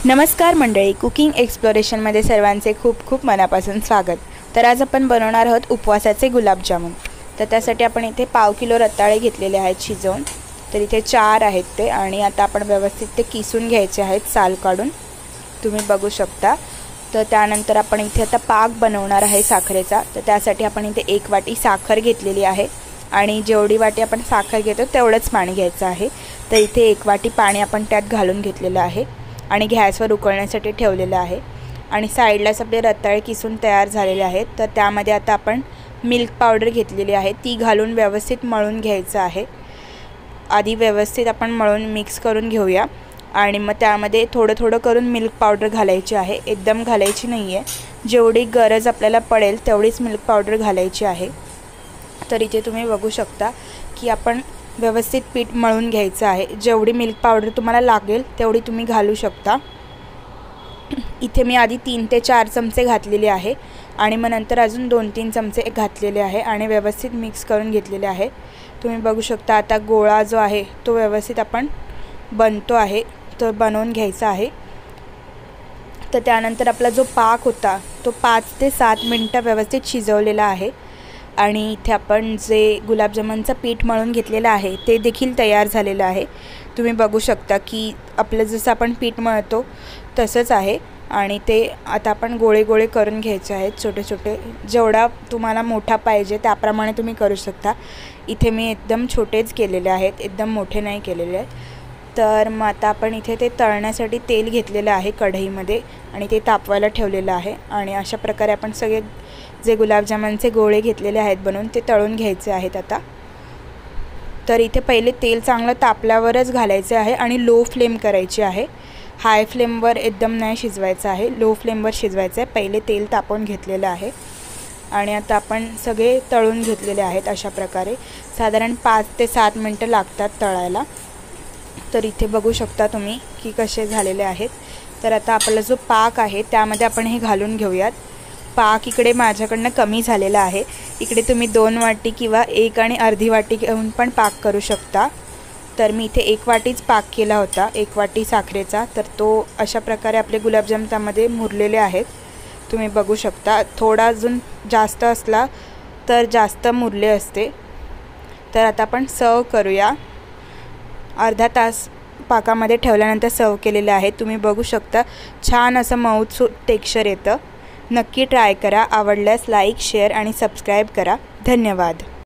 नमस्कार मंडळी, कुकिंग एक्सप्लोरेशनमध्ये सर्वांचे खूप खूप मनापासून स्वागत। तर आज आपण बनवणार आहोत उपवासाचे गुलाबजामुन। तर त्यासाठी आपण इथे पाव किलो रताळे घेतलेले आहेत शिजवून। तर इथे 4 आहेत ते आणि आता आपण व्यवस्थित ते किसून घ्यायचे आहेत साल काढून, तुम्ही बघू शकता। तर त्यानंतर आपण इथे आता पाक बनवणार आहे साखरेचा। तर त्यासाठी आपण इथे 1 वाटी साखर घेतलेली आहे आणि जेवढी वाटी आपण साखर घेतो तेवढंच पाणी घ्यायचं आहे। तर इथे 1 वाटी पाणी आपण त्यात घालून घेतलेलं आहे आणि गॅसवर उकळण्यासाठी ठेवलेलं आहे। आणि साइडलाच आपले रताळे किसून तयार झालेले आहेत। तर त्यामध्ये आता आपण मिल्क पावडर घेतलेली आहे, ती घालून व्यवस्थित मळून घ्यायचं आहे। आधी व्यवस्थित आपण मळून मिक्स करून घेऊया आणि मग त्यामध्ये थोडं थोडं करून मिल्क पावडर घालायची आहे, एकदम घालायची नाही आहे। जेवढी गरज आपल्याला पडेल तेवढीच मिल्क पावडर घालायची आहे। तर इथे तुम्ही बघू शकता की आपण व्यवस्थित पीठ मळून घ्यायचं आहे। जेवढी मिल्क पावडर तुम्हाला लागेल तेवढी तुम्ही घालू शकता। इथे मी आधी 3 ते 4 चमचे घातलेले आहे आणि मग नंतर अजून 2-3 चमचे घातलेले आहे आणि व्यवस्थित मिक्स करून घेतलेले आहे। तुम्ही बघू शकता आता गोळा जो आहे तो व्यवस्थित आपण बनतो आहे, तो बनवून घ्यायचा आहे। तर त्यानंतर आपला जो पाक होता तो 5 ते 7 मिनिटं व्यवस्थित शिजवलेला आहे आणि इथे आपण जे गुलाबजामुनचं पीठ मळून घेतलेलं आहे ते देखील तयार झालेलं आहे। तुम्ही बघू शकता की आपलं जसं आपण पीठ मळतो तसंच आहे आणि ते आता आपण गोळे गोळे करून घ्यायचे आहेत छोटे छोटे। जेवढा तुम्हाला मोठा पाहिजे त्याप्रमाणे तुम्ही करू शकता। इथे मी एकदम छोटेच केलेले आहेत, एकदम मोठे नाही केलेले आहेत। तर मग आता आपण इथे ते तळण्यासाठी तेल घेतलेलं आहे कढईमध्ये आणि ते तापवायला ठेवलेलं आहे आणि अशा प्रकारे आपण सगळे जे गुलाबजामुनचे गोळे घेतलेले आहेत बनवून ते तळून घ्यायचे आहेत आता। तर इथे पहिले तेल चांगलं तापल्यावरच घालायचे आहे आणि लो फ्लेम करायची आहे, हाय फ्लेमवर एकदम नाही शिजवायचं आहे, लो फ्लेमवर शिजवायचं आहे। पहिले तेल तापवून घेतलेलं आहे आणि आता आपण सगळे तळून घेतलेले आहेत अशा प्रकारे। साधारण 5 ते 7 मिनिटं लागतात तळायला। तर इथे बघू शकता तुम्ही की कसे झालेले आहेत। तर आता आपला जो पाक आहे त्यामध्ये आपण हे घालून घेऊयात। पाक इकडे माझ्याकडनं कमी झालेला आहे, इकडे तुम्ही 2 वाटी किंवा 1 आणि अर्धी वाटी घेऊन पण पाक करू शकता। तर मी इथे 1 वाटीच पाक केला होता, 1 वाटी साखरेचा। तर तो अशा प्रकारे आपले गुलाबजाम त्यामध्ये मुरलेले आहेत, तुम्ही बघू शकता। थोडा अजून जास्त असला तर जास्त मुरले असते। तर आता आपण सर्व करूया। अर्धा तास पाकामध्ये ठेवल्यानंतर सर्व केलेले आहे, तुम्ही बघू शकता। छान असं मऊसूत टेक्स्चर येतं। नक्की ट्राय करा। आवडल्यास लाईक, शेअर आणि सबस्क्राईब करा। धन्यवाद।